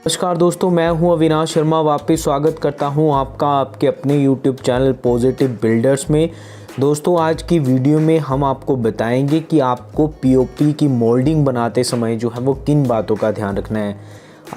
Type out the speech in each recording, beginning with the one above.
नमस्कार दोस्तों, मैं हूं अविनाश शर्मा। वापस स्वागत करता हूं आपका आपके अपने YouTube चैनल पॉजिटिव बिल्डर्स में। दोस्तों, आज की वीडियो में हम आपको बताएंगे कि आपको पीओपी की मोल्डिंग बनाते समय जो है वो किन बातों का ध्यान रखना है।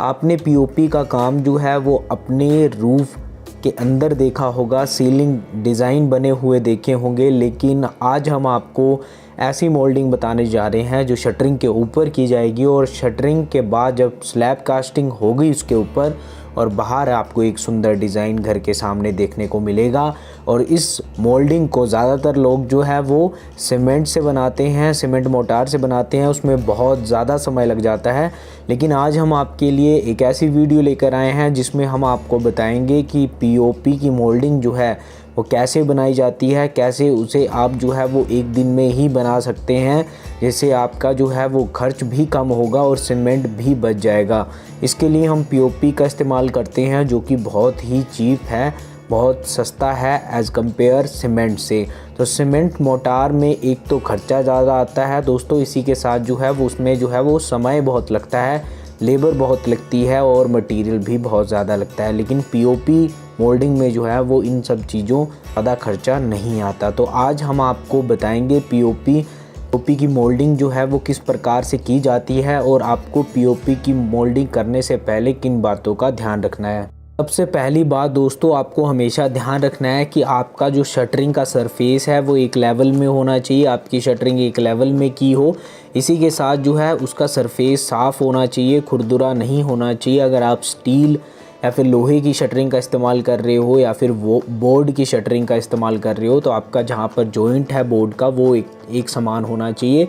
आपने पीओपी का काम जो है वो अपने रूफ के अंदर देखा होगा, सीलिंग डिज़ाइन बने हुए देखे होंगे, लेकिन आज हम आपको ऐसी मोल्डिंग बताने जा रहे हैं जो शटरिंग के ऊपर की जाएगी और शटरिंग के बाद जब स्लैब कास्टिंग होगी उसके ऊपर और बाहर आपको एक सुंदर डिज़ाइन घर के सामने देखने को मिलेगा। और इस मोल्डिंग को ज़्यादातर लोग जो है वो सीमेंट से बनाते हैं, सीमेंट मोटार से बनाते हैं, उसमें बहुत ज़्यादा समय लग जाता है। लेकिन आज हम आपके लिए एक ऐसी वीडियो लेकर आए हैं जिसमें हम आपको बताएंगे कि पीओपी की मोल्डिंग जो है वो कैसे बनाई जाती है, कैसे उसे आप जो है वो एक दिन में ही बना सकते हैं, जिससे आपका जो है वो खर्च भी कम होगा और सीमेंट भी बच जाएगा। इसके लिए हम पीओपी का इस्तेमाल करते हैं जो कि बहुत ही चीप है, बहुत सस्ता है एज़ कम्पेयर सीमेंट से। तो सीमेंट मोटार में एक तो खर्चा ज़्यादा आता है दोस्तों, इसी के साथ जो है वो उसमें जो है वो समय बहुत लगता है, लेबर बहुत लगती है और मटेरियल भी बहुत ज़्यादा लगता है। लेकिन पीओपी मोल्डिंग में जो है वो इन सब चीज़ों ज़्यादा खर्चा नहीं आता। तो आज हम आपको बताएंगे पीओपी की मोल्डिंग जो है वो किस प्रकार से की जाती है और आपको पीओपी की मोल्डिंग करने से पहले किन बातों का ध्यान रखना है। सबसे पहली बात दोस्तों, आपको हमेशा ध्यान रखना है कि आपका जो शटरिंग का सरफेस है वो एक लेवल में होना चाहिए, आपकी शटरिंग एक लेवल में की हो। इसी के साथ जो है उसका सरफेस साफ़ होना चाहिए, खुरदुरा नहीं होना चाहिए। अगर आप स्टील या फिर लोहे की शटरिंग का इस्तेमाल कर रहे हो या फिर वो बोर्ड की शटरिंग का इस्तेमाल कर रहे हो तो आपका जहाँ पर जॉइंट है बोर्ड का वो एक समान होना चाहिए,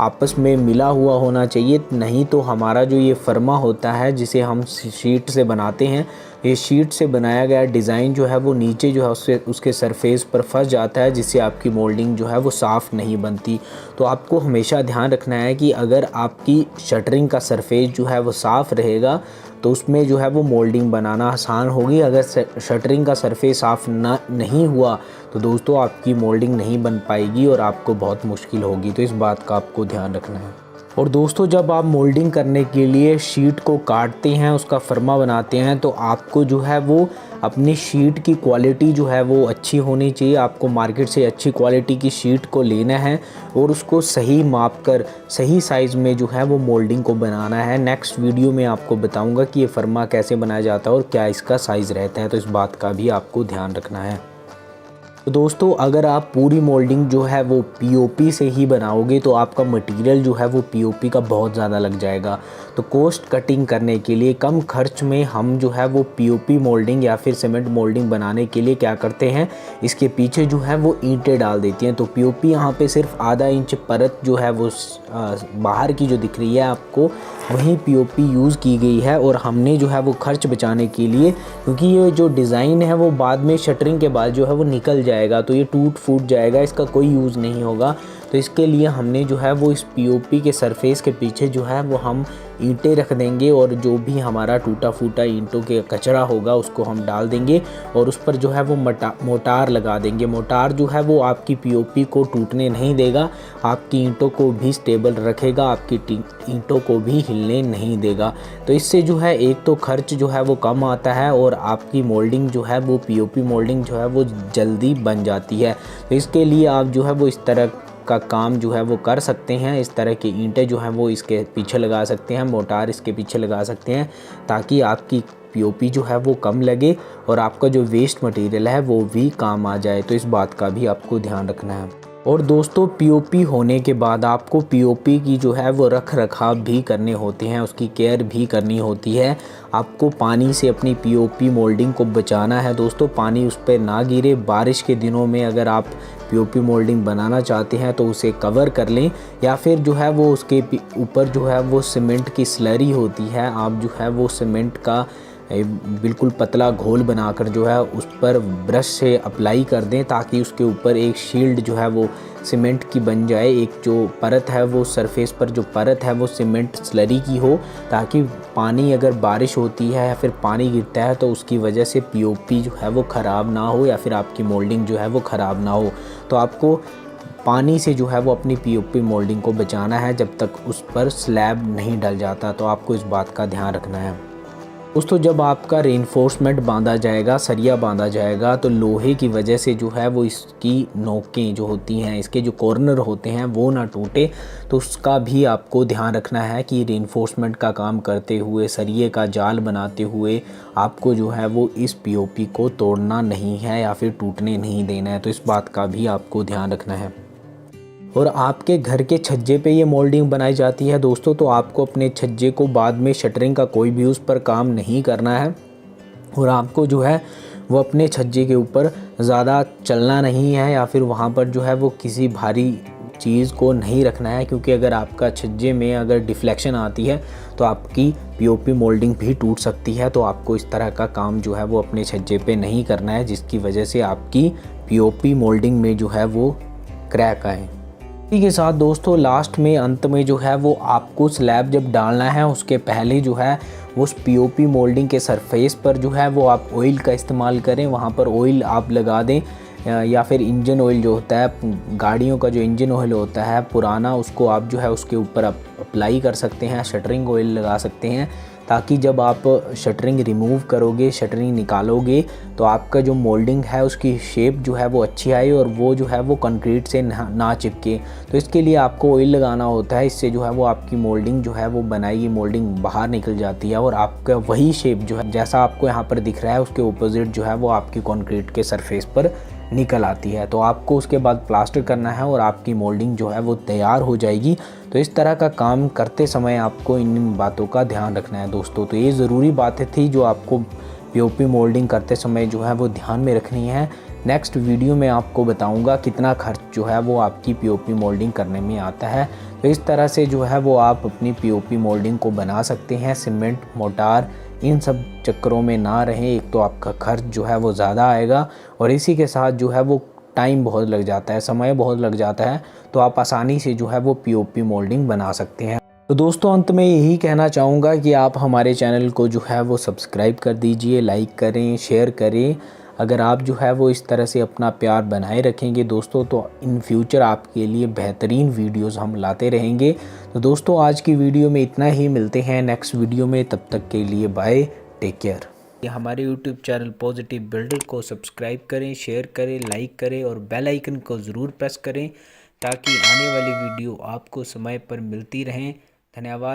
आपस में मिला हुआ होना चाहिए। नहीं तो हमारा जो ये फर्मा होता है जिसे हम शीट से बनाते हैं, ये शीट से बनाया गया डिज़ाइन जो है वो नीचे जो है उसके सरफेस पर फंस जाता है, जिससे आपकी मोल्डिंग जो है वो साफ़ नहीं बनती। तो आपको हमेशा ध्यान रखना है कि अगर आपकी शटरिंग का सरफेस जो है वो साफ़ रहेगा तो उसमें जो है वो मोल्डिंग बनाना आसान होगी। अगर शटरिंग का सरफेस साफ़ नहीं हुआ तो दोस्तों आपकी मोल्डिंग नहीं बन पाएगी और आपको बहुत मुश्किल होगी। तो इस बात का आपको ध्यान रखना है। और दोस्तों, जब आप मोल्डिंग करने के लिए शीट को काटते हैं, उसका फर्मा बनाते हैं, तो आपको जो है वो अपनी शीट की क्वालिटी जो है वो अच्छी होनी चाहिए। आपको मार्केट से अच्छी क्वालिटी की शीट को लेना है और उसको सही माप कर सही साइज़ में जो है वो मोल्डिंग को बनाना है। नेक्स्ट वीडियो में आपको बताऊंगा कि ये फर्मा कैसे बनाया जाता है और क्या इसका साइज़ रहता है, तो इस बात का भी आपको ध्यान रखना है। तो दोस्तों, अगर आप पूरी मोल्डिंग जो है वो पीओपी से ही बनाओगे तो आपका मटेरियल जो है वो पीओपी का बहुत ज़्यादा लग जाएगा। तो कॉस्ट कटिंग करने के लिए कम खर्च में हम जो है वो पीओपी मोल्डिंग या फिर सीमेंट मोल्डिंग बनाने के लिए क्या करते हैं, इसके पीछे जो है वो ईंटें डाल देती हैं। तो पीओपी यहाँ पे सिर्फ आधा इंच परत जो है वो बाहर की जो दिख रही है आपको, वहीं पीओपी यूज़ की गई है। और हमने जो है वो खर्च बचाने के लिए, क्योंकि ये जो डिज़ाइन है वो बाद में शटरिंग के बाद जो है वो निकल जाएगा, तो ये टूट फूट जाएगा, इसका कोई यूज़ नहीं होगा। तो इसके लिए हमने जो है वो इस पीओपी के सरफेस के पीछे जो है वो हम ईंटें रख देंगे और जो भी हमारा टूटा फूटा ईंटों के कचरा होगा उसको हम डाल देंगे और उस पर जो है वो मोटार लगा देंगे। मोटार जो है वो आपकी पीओपी को टूटने नहीं देगा, आपकी ईंटों को भी स्टेबल रखेगा, आपकी ईंटों को भी हिलने नहीं देगा। तो इससे जो है एक तो खर्च जो है वो कम आता है और आपकी मोल्डिंग जो है वो पीओपी मोल्डिंग जो है वो जल्दी बन जाती है। तो इसके लिए आप जो है वो इस तरह का काम जो है वो कर सकते हैं। इस तरह की ईंटें जो हैं वो इसके पीछे लगा सकते हैं, मोटार इसके पीछे लगा सकते हैं, ताकि आपकी पीओपी जो है वो कम लगे और आपका जो वेस्ट मटेरियल है वो भी काम आ जाए। तो इस बात का भी आपको ध्यान रखना है। और दोस्तों, पीओपी होने के बाद आपको पीओपी की जो है वो रख रखाव भी करने होते हैं, उसकी केयर भी करनी होती है। आपको पानी से अपनी पीओपी मोल्डिंग को बचाना है दोस्तों, पानी उस पर ना गिरे। बारिश के दिनों में अगर आप पीओपी मोल्डिंग बनाना चाहते हैं तो उसे कवर कर लें, या फिर जो है वो उसके ऊपर जो है वो सीमेंट की स्लरी होती है, आप जो है वो सीमेंट का बिल्कुल पतला घोल बनाकर जो है उस पर ब्रश से अप्लाई कर दें, ताकि उसके ऊपर एक शील्ड जो है वो सीमेंट की बन जाए। एक जो परत है वो सरफेस पर जो परत है वो सीमेंट स्लरी की हो, ताकि पानी अगर बारिश होती है या फिर पानी गिरता है तो उसकी वजह से पीओपी जो है वो ख़राब ना हो या फिर आपकी मोल्डिंग जो है वो ख़राब ना हो। तो आपको पानी से जो है वो अपनी पीओपी मोल्डिंग को बचाना है जब तक उस पर स्लैब नहीं डल जाता। तो आपको इस बात का ध्यान रखना है। दोस्तों जब आपका रेनफोर्समेंट बांधा जाएगा, सरिया बांधा जाएगा, तो लोहे की वजह से जो है वो इसकी नोकें जो होती हैं, इसके जो कॉर्नर होते हैं वो ना टूटे। तो उसका भी आपको ध्यान रखना है कि रेनफोर्समेंट का काम करते हुए, सरिये का जाल बनाते हुए आपको जो है वो इस पीओपी को तोड़ना नहीं है या फिर टूटने नहीं देना है। तो इस बात का भी आपको ध्यान रखना है। और आपके घर के छज्जे पे ये मोल्डिंग बनाई जाती है दोस्तों, तो आपको अपने छज्जे को बाद में शटरिंग का कोई भी उस पर काम नहीं करना है। और आपको जो है वो अपने छज्जे के ऊपर ज़्यादा चलना नहीं है या फिर वहाँ पर जो है वो किसी भारी चीज़ को नहीं रखना है, क्योंकि अगर आपका छज्जे में अगर डिफ्लेक्शन आती है तो आपकी पीओपी मोल्डिंग भी टूट सकती है। तो आपको इस तरह का काम जो है वो अपने छज्जे पे नहीं करना है, जिसकी वजह से आपकी पीओपी मोल्डिंग में जो है वो क्रैक आए। इसी के साथ दोस्तों लास्ट में अंत में जो है वो आपको स्लैब जब डालना है उसके पहले जो है उस पीओपी मोल्डिंग के सरफेस पर जो है वो आप ऑयल का इस्तेमाल करें। वहाँ पर ऑयल आप लगा दें या फिर इंजन ऑयल जो होता है, गाड़ियों का जो इंजन ऑयल होता है पुराना, उसको आप जो है उसके ऊपर अप्लाई कर सकते हैं। शटरिंग ऑयल लगा सकते हैं, ताकि जब आप शटरिंग रिमूव करोगे, शटरिंग निकालोगे, तो आपका जो मोल्डिंग है उसकी शेप जो है वो अच्छी आए और वो जो है वो कंक्रीट से ना चिपके। तो इसके लिए आपको ऑयल लगाना होता है। इससे जो है वो आपकी मोल्डिंग जो है वो बनाई मोल्डिंग बाहर निकल जाती है और आपका वही शेप जो है जैसा आपको यहाँ पर दिख रहा है उसके ऑपोजिट जो है वो आपकी कंक्रीट के सरफेस पर निकल आती है। तो आपको उसके बाद प्लास्टर करना है और आपकी मोल्डिंग जो है वो तैयार हो जाएगी। तो इस तरह का काम करते समय आपको इन बातों का ध्यान रखना है दोस्तों। तो ये ज़रूरी बातें थी जो आपको पीओपी मोल्डिंग करते समय जो है वो ध्यान में रखनी है। नेक्स्ट वीडियो में आपको बताऊंगा कितना खर्च जो है वो आपकी पीओपी मोल्डिंग करने में आता है। तो इस तरह से जो है वो आप अपनी पीओपी मोल्डिंग को बना सकते हैं। सीमेंट, मोटार, इन सब चक्करों में ना रहें। एक तो आपका खर्च जो है वो ज़्यादा आएगा और इसी के साथ जो है वो टाइम बहुत लग जाता है, समय बहुत लग जाता है। तो आप आसानी से जो है वो पीओपी मोल्डिंग बना सकते हैं। तो दोस्तों अंत में यही कहना चाहूँगा कि आप हमारे चैनल को जो है वो सब्सक्राइब कर दीजिए, लाइक करें, शेयर करें। अगर आप जो है वो इस तरह से अपना प्यार बनाए रखेंगे दोस्तों, तो इन फ्यूचर आपके लिए बेहतरीन वीडियोस हम लाते रहेंगे। तो दोस्तों आज की वीडियो में इतना ही, मिलते हैं नेक्स्ट वीडियो में, तब तक के लिए बाय, टेक केयर। हमारे यूट्यूब चैनल पॉजिटिव बिल्डर को सब्सक्राइब करें, शेयर करें, लाइक करें और बेल आइकन को ज़रूर प्रेस करें, ताकि आने वाली वीडियो आपको समय पर मिलती रहें। धन्यवाद।